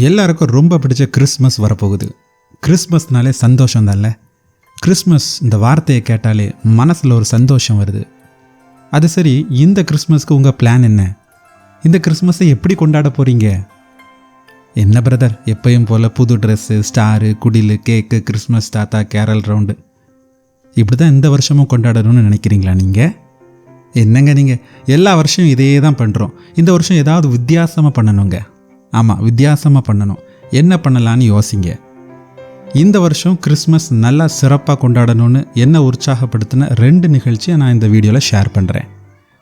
எல்லாருக்கும் ரொம்ப பிடிச்ச கிறிஸ்மஸ் வரப்போகுது. கிறிஸ்மஸ்னாலே சந்தோஷம் தான்ல. கிறிஸ்மஸ் இந்த வார்த்தையை கேட்டாலே மனசில் ஒரு சந்தோஷம் வருது. அது சரி, இந்த கிறிஸ்மஸ்க்கு உங்கள் பிளான் என்ன? இந்த கிறிஸ்மஸை எப்படி கொண்டாட போகிறீங்க? என்ன பிரதர், எப்பயும் போல் புது ட்ரெஸ்ஸு, ஸ்டாரு, குடில், கேக்கு, கிறிஸ்மஸ் தாத்தா, கேரல் ரவுண்டு, இப்படி தான் இந்த வருஷமும் கொண்டாடணும்னு நினைக்கிறீங்களா நீங்கள்? என்னங்க நீங்கள், எல்லா வருஷம் இதே தான் பண்ணுறோம். இந்த வருஷம் ஏதாவது வித்தியாசமாக பண்ணணுங்க. ஆமாம், வித்தியாசமாக பண்ணணும். என்ன பண்ணலான்னு யோசிங்க. இந்த வருஷம் கிறிஸ்மஸ் நல்லா சிறப்பாக கொண்டாடணும்னு என்ன உற்சாகப்படுத்தின 2 நிகழ்ச்சியை நான் இந்த வீடியோவில் ஷேர் பண்ணுறேன்.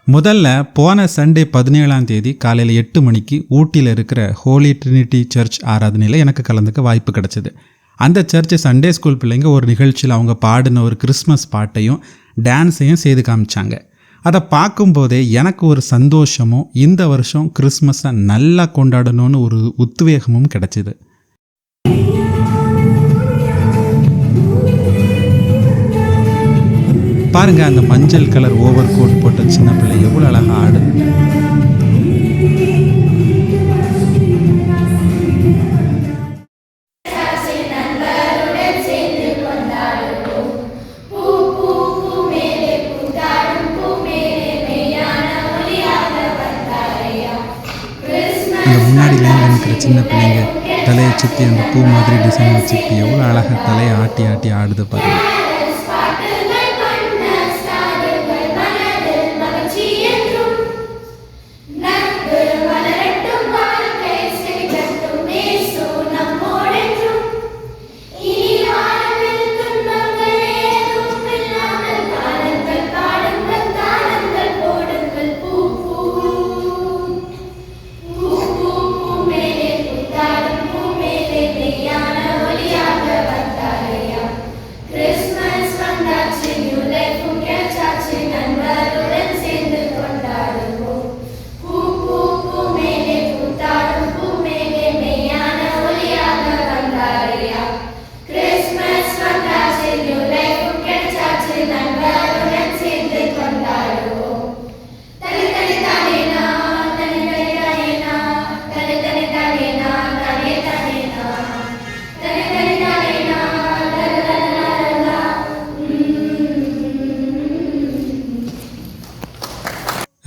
முதல்ல போன சண்டே 17ஆம் தேதி காலையில் 8 மணிக்கு ஊட்டியில் இருக்கிற ஹோலி ட்ரினிட்டி சர்ச் ஆராதனையில் எனக்கு கலந்துக்க வாய்ப்பு கிடச்சிது. அந்த சர்ச்சு சண்டே ஸ்கூல் பிள்ளைங்க ஒரு நிகழ்ச்சியில் அவங்க பாடின ஒரு கிறிஸ்மஸ் பாட்டையும் டான்ஸையும் செய்து காமிச்சாங்க. அதை பார்க்கும்போதே எனக்கு ஒரு சந்தோஷமும், இந்த வருஷம் கிறிஸ்மஸை நல்லா கொண்டாடணும்னு ஒரு உத்வேகமும் கிடச்சிது. பாருங்க, அந்த மஞ்சள் கலர் ஓவர் கோட் போட்ட சின்ன பிள்ளை எவ்வளோ அழகாக ஆடுது. அந்த முன்னாடி லைனில் நிற்கிற சின்ன பிள்ளைங்க தலையை சுற்றி அந்த பூ மாதிரி டிசைன் வச்சுட்டு எவ்வளோ அழகாக தலையை ஆட்டி ஆட்டி ஆடுது பாருங்க.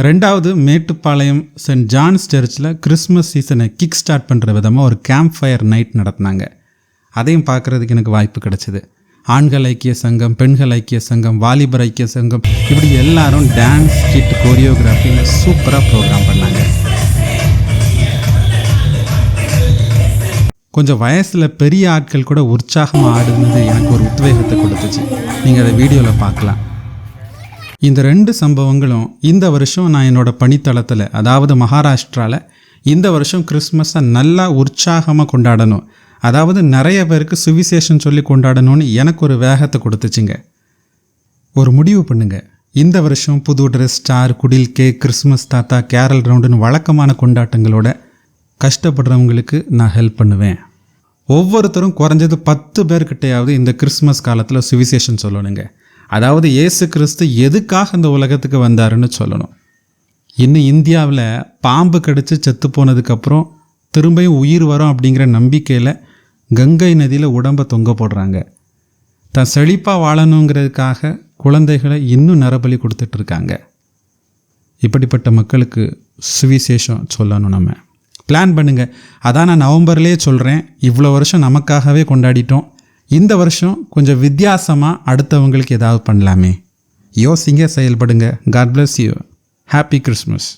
ரெண்டாவது, மேட்டுப்பாளையம் சென்ட் ஜான்ஸ் சர்ச்சில் கிறிஸ்மஸ் சீசனை கிக் ஸ்டார்ட் பண்ணுற விதமாக ஒரு கேம்ப் ஃபயர் நைட் நடத்தினாங்க. அதையும் பார்க்குறதுக்கு எனக்கு வாய்ப்பு கிடச்சிது. ஆண்கள் ஐக்கிய சங்கம், பெண்கள் ஐக்கிய சங்கம், வாலிபர் ஐக்கிய சங்கம், இப்படி எல்லாரும் டான்ஸ், ஸ்கிட், கோரியோகிராஃபின்னு சூப்பராக ப்ரோக்ராம் பண்ணாங்க. கொஞ்சம் வயசில் பெரிய ஆட்கள் கூட உற்சாகமாக ஆடுனது எனக்கு ஒரு உத்வேகத்தை கொடுத்துச்சு. நீங்கள் அதை வீடியோவில் பார்க்கலாம். இந்த 2 சம்பவங்களும் இந்த வருஷம் நான் என்னோடய பணித்தளத்தில், அதாவது மகாராஷ்டிராவில், இந்த வருஷம் கிறிஸ்மஸை நல்லா உற்சாகமாக கொண்டாடணும், அதாவது நிறைய பேருக்கு சுவிசேஷம் சொல்லி கொண்டாடணும்னு எனக்கு ஒரு வேகத்தை கொடுத்துச்சுங்க. ஒரு முடிவு பண்ணுங்க, இந்த வருஷம் புது ட்ரெஸ், ஸ்டார், குடில், கேக், கிறிஸ்மஸ் தாத்தா, கேரல் ரவுண்டுன்னு வழக்கமான கொண்டாட்டங்களோட கஷ்டப்படுறவங்களுக்கு நான் ஹெல்ப் பண்ணுவேன். ஒவ்வொருத்தரும் குறைஞ்சது 10 பேர்கிட்டையாவது இந்த கிறிஸ்மஸ் காலத்தில் சுவிசேஷம் சொல்லணுங்க. அதாவது இயேசு கிறிஸ்து எதுக்காக இந்த உலகத்துக்கு வந்தாருன்னு சொல்லணும். இன்னும் இந்தியாவில் பாம்பு கடித்து செத்து போனதுக்கப்புறம் திரும்பியும் உயிர் வரும் அப்படிங்கிற நம்பிக்கையில் கங்கை நதியில் உடம்பை தொங்க போடுறாங்க. தான் செழிப்பாக வாழணுங்கிறதுக்காக குழந்தைகளை இன்னும் நரபலி கொடுத்துட்ருக்காங்க. இப்படிப்பட்ட மக்களுக்கு சுவிசேஷம் சொல்லணும். நம்ம பிளான் பண்ணுங்கள். அதான் நான் நவம்பர்லேயே சொல்கிறேன், இவ்வளோ வருஷம் நமக்காகவே கொண்டாடிட்டோம், இந்த வருஷம் கொஞ்சம் வித்தியாசமாக அடுத்தவங்களுக்கு ஏதாவது பண்ணலாமே. யோசிங்க, செயல்படுங்க. God bless you. Happy Christmas.